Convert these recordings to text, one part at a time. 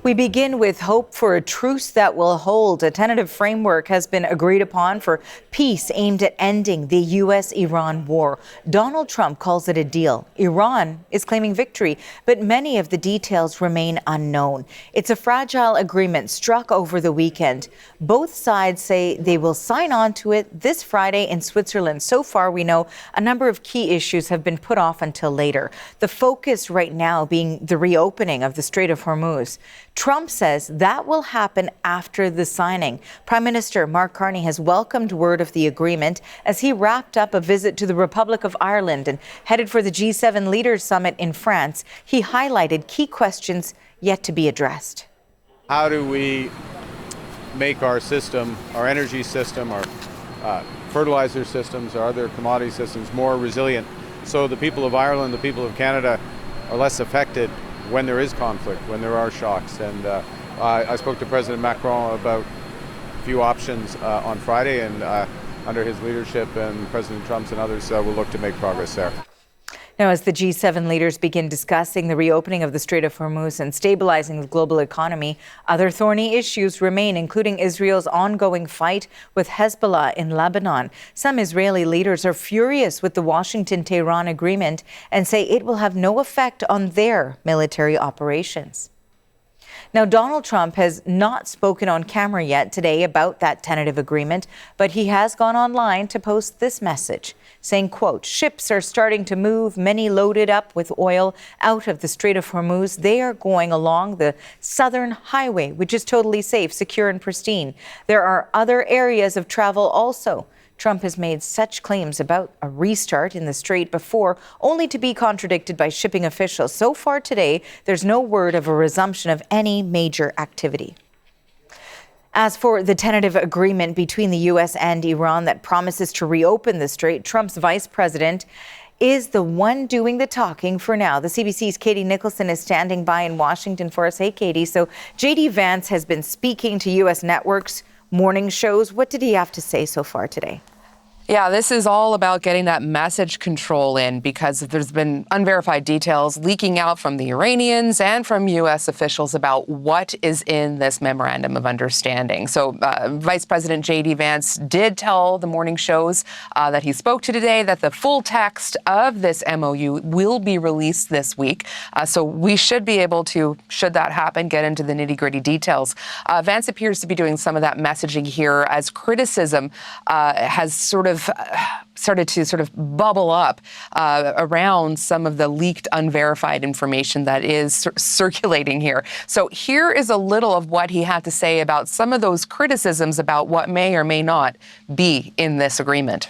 We begin with hope for a truce that will hold. A tentative framework has been agreed upon for peace aimed at ending the U.S.-Iran war. Donald Trump calls it a deal. Iran is claiming victory, but many of the details remain unknown. It's a fragile agreement struck over the weekend. Both sides say they will sign on to it this Friday in Switzerland. So far, we know a number of key issues have been put off until later. The focus right now being the reopening of the Strait of Hormuz. Trump says that will happen after the signing. Prime Minister Mark Carney has welcomed word of the agreement as he wrapped up a visit to the Republic of Ireland and headed for the G7 Leaders Summit in France. He highlighted key questions yet to be addressed. How do we make our system, our energy system, our fertilizer systems, our other commodity systems more resilient so the people of Ireland, the people of Canada are less affected when there is conflict, when there are shocks. And I spoke to President Macron about a few options on Friday, and under his leadership and President Trump's and others will look to make progress there. Now, as the G7 leaders begin discussing the reopening of the Strait of Hormuz and stabilizing the global economy, other thorny issues remain, including Israel's ongoing fight with Hezbollah in Lebanon. Some Israeli leaders are furious with the Washington-Tehran agreement and say it will have no effect on their military operations. Now, Donald Trump has not spoken on camera yet today about that tentative agreement, but he has gone online to post this message, saying, quote, "Ships are starting to move, many loaded up with oil out of the Strait of Hormuz. They are going along the southern highway, which is totally safe, secure, and pristine. There are other areas of travel also." Trump has made such claims about a restart in the strait before, only to be contradicted by shipping officials. So far today, there's no word of a resumption of any major activity. As for the tentative agreement between the U.S. and Iran that promises to reopen the strait, Trump's vice president is the one doing the talking for now. The CBC's Katie Nicholson is standing by in Washington for us. Hey, Katie. So J.D. Vance has been speaking to U.S. networks, morning shows. What did he have to say so far today? Yeah, this is all about getting that message control in because there's been unverified details leaking out from the Iranians and from U.S. officials about what is in this memorandum of understanding. So Vice President J.D. Vance did tell the morning shows that he spoke to today that the full text of this MOU will be released this week. So we should be able to, should that happen, get into the nitty-gritty details. Vance appears to be doing some of that messaging here as criticism has started to bubble up around some of the leaked, unverified information that is circulating here. So here is a little of what he had to say about some of those criticisms about what may or may not be in this agreement.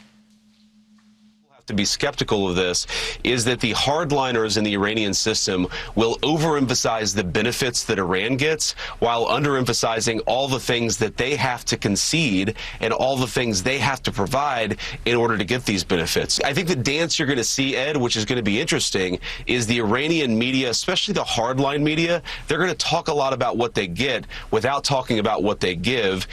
To be skeptical of this is that the hardliners in the Iranian system will overemphasize the benefits that Iran gets while underemphasizing all the things that they have to concede and all the things they have to provide in order to get these benefits. I think the dance you're going to see, Ed, which is going to be interesting, is the Iranian media, especially the hardline media, they're going to talk a lot about what they get without talking about what they give.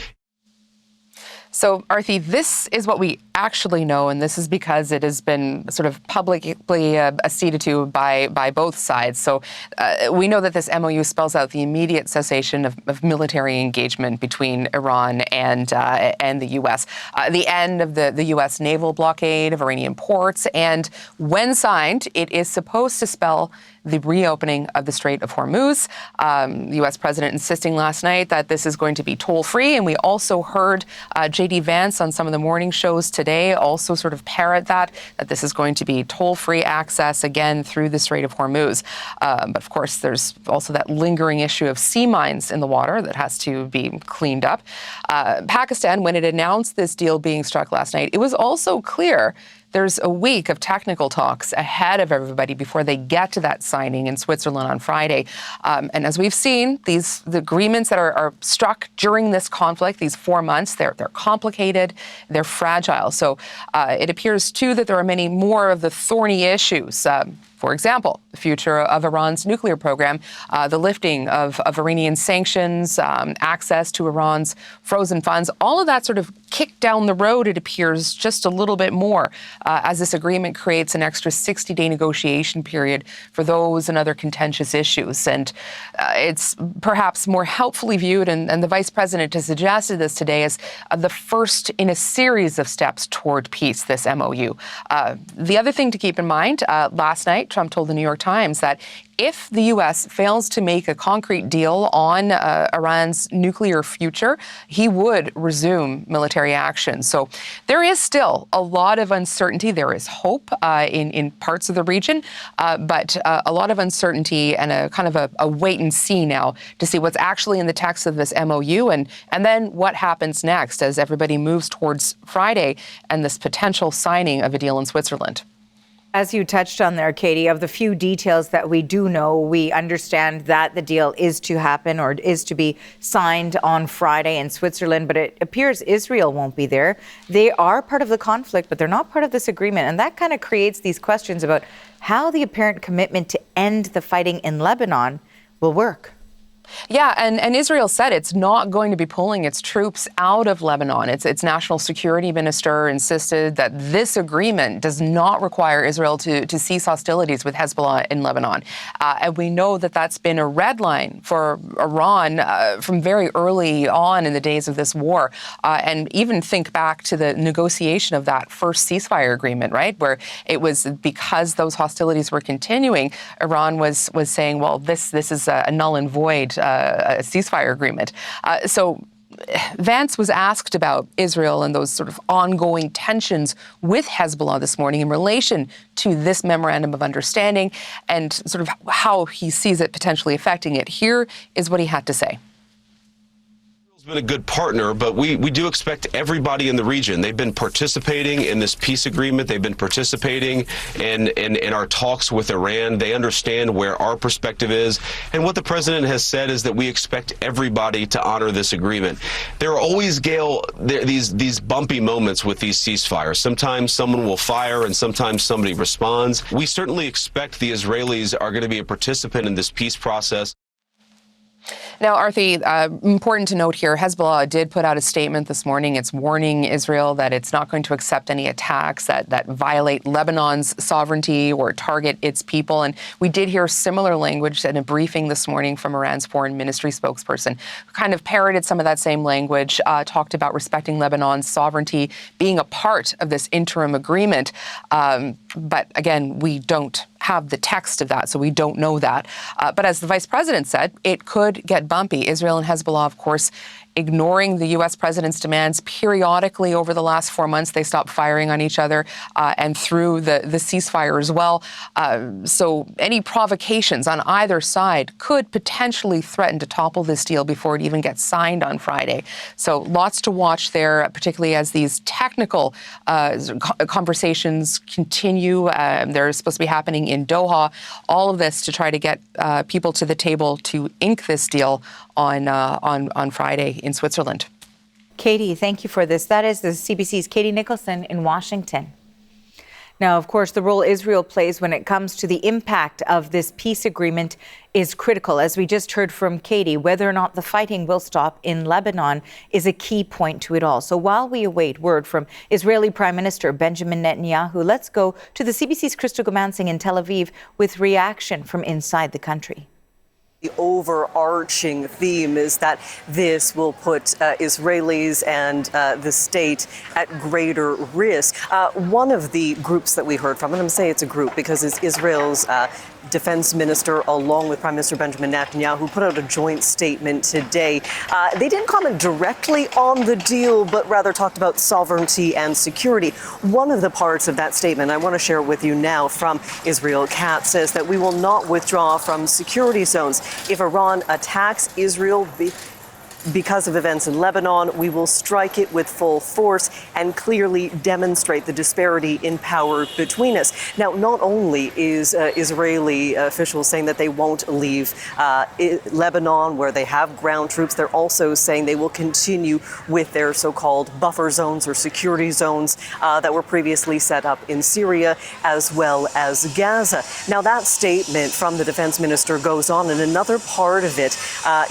So, Arthi, this is what we actually know, and this is because it has been sort of publicly acceded to by both sides. So we know that this MOU spells out the immediate cessation of military engagement between Iran and the U.S., the end of the U.S. naval blockade of Iranian ports, and when signed, it is supposed to spell the reopening of the Strait of Hormuz. The U.S. president insisting last night that this is going to be toll-free, and we also heard J.D. Vance on some of the morning shows today also sort of parrot that this is going to be toll-free access again through the Strait of Hormuz. But of course, there's also that lingering issue of sea mines in the water that has to be cleaned up. Pakistan, when it announced this deal being struck last night, it was also clear there's a week of technical talks ahead of everybody before they get to that signing in Switzerland on Friday. And as we've seen, the agreements that are struck during this conflict, these 4 months, they're complicated, they're fragile. So it appears, too, that there are many more of the thorny issues. For example, the future of Iran's nuclear program, the lifting of Iranian sanctions, access to Iran's frozen funds, all of that sort of kicked down the road, it appears, just a little bit more as this agreement creates an extra 60-day negotiation period for those and other contentious issues. And it's perhaps more helpfully viewed, and the Vice President has suggested this today, as the first in a series of steps toward peace, this MOU. The other thing to keep in mind, last night, Trump told the New York Times that if the U.S. fails to make a concrete deal on Iran's nuclear future, he would resume military action. So there is still a lot of uncertainty. There is hope in parts of the region, but a lot of uncertainty and a kind of a wait and see now to see what's actually in the text of this MOU and then what happens next as everybody moves towards Friday and this potential signing of a deal in Switzerland. As you touched on there, Katie, of the few details that we do know, we understand that the deal is to happen or is to be signed on Friday in Switzerland, but it appears Israel won't be there. They are part of the conflict, but they're not part of this agreement. And that kind of creates these questions about how the apparent commitment to end the fighting in Lebanon will work. Yeah, and Israel said it's not going to be pulling its troops out of Lebanon. Its national security minister insisted that this agreement does not require Israel to cease hostilities with Hezbollah in Lebanon. And we know that that's been a red line for Iran from very early on in the days of this war. And even think back to the negotiation of that first ceasefire agreement, right, where it was because those hostilities were continuing, Iran was saying, well, this is a null and void a ceasefire agreement. So Vance was asked about Israel and those sort of ongoing tensions with Hezbollah this morning in relation to this memorandum of understanding and sort of how he sees it potentially affecting it. Here is what he had to say. Been a good partner, but we do expect everybody in the region. They've been participating in this peace agreement. They've been participating in our talks with Iran. They understand where our perspective is. And what the president has said is that we expect everybody to honor this agreement. There are always, Gail, these bumpy moments with these ceasefires. Sometimes someone will fire and sometimes somebody responds. We certainly expect the Israelis are going to be a participant in this peace process. Now, Arthi, important to note here, Hezbollah did put out a statement this morning. It's warning Israel that it's not going to accept any attacks that violate Lebanon's sovereignty or target its people. And we did hear similar language in a briefing this morning from Iran's foreign ministry spokesperson, who kind of parroted some of that same language, talked about respecting Lebanon's sovereignty, being a part of this interim agreement. But again, we don't have the text of that, so we don't know that. But as the vice president said, it could get bumpy. Israel and Hezbollah, of course, ignoring the U.S. president's demands periodically over the last 4 months. They stopped firing on each other and through the ceasefire as well. So any provocations on either side could potentially threaten to topple this deal before it even gets signed on Friday. So lots to watch there, particularly as these technical conversations continue. They're supposed to be happening in Doha. All of this to try to get people to the table to ink this deal on Friday in Switzerland. Katie, thank you for this. That is the CBC's Katie Nicholson in Washington. Now, of course, the role Israel plays when it comes to the impact of this peace agreement is critical. As we just heard from Katie, whether or not the fighting will stop in Lebanon is a key point to it all. So while we await word from Israeli Prime Minister Benjamin Netanyahu, let's go to the CBC's Crystal Gomansing in Tel Aviv with reaction from inside the country. The overarching theme is that this will put Israelis and the state at greater risk. One of the groups that we heard from, and I'm saying it's a group because it's Israel's defense minister, along with Prime Minister Benjamin Netanyahu, put out a joint statement today. They didn't comment directly on the deal, but rather talked about sovereignty and security. One of the parts of that statement I want to share with you now from Israel Katz says that we will not withdraw from security zones. If Iran attacks Israel because of events in Lebanon, we will strike it with full force and clearly demonstrate the disparity in power between us. Now, not only is Israeli officials saying that they won't leave Lebanon, where they have ground troops, they're also saying they will continue with their so-called buffer zones or security zones that were previously set up in Syria as well as Gaza. Now, that statement from the defense minister goes on, and another part of it,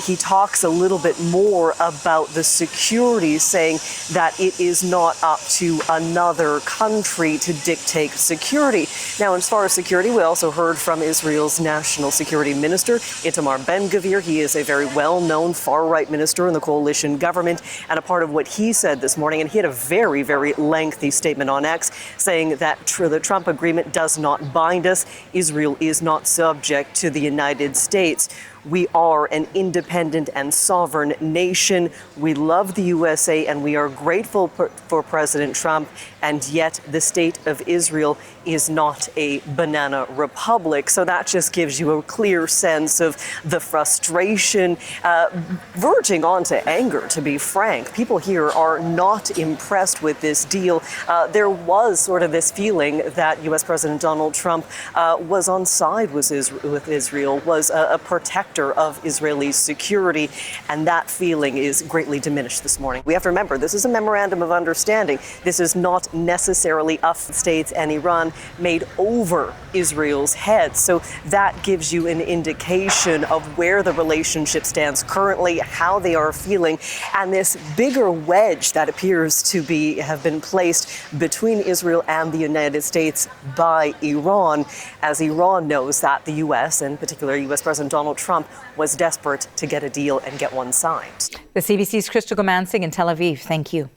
he talks a little bit more about the security, saying that it is not up to another country to dictate security. Now, as far as security, we also heard from Israel's national security minister, Itamar Ben-Gvir. He is a very well-known far-right minister in the coalition government, and a part of what he said this morning, and he had a very, very lengthy statement on X, saying that the Trump agreement does not bind us. Israel is not subject to the United States. We are an independent and sovereign nation. We love the USA and we are grateful for President Trump. And yet the state of Israel is not a banana republic. So that just gives you a clear sense of the frustration, verging on to anger, to be frank. People here are not impressed with this deal. There was sort of this feeling that U.S. President Donald Trump was on side with Israel, was a protector of Israeli security, and that feeling is greatly diminished this morning. We have to remember, this is a memorandum of understanding. This is not necessarily a states and Iran made over Israel's head. So that gives you an indication of where the relationship stands currently, how they are feeling, and this bigger wedge that appears to have been placed between Israel and the United States by Iran, as Iran knows that the U.S., and particularly U.S. President Donald Trump, was desperate to get a deal and get one signed. The CBC's Crystal Gomansing in Tel Aviv. Thank you.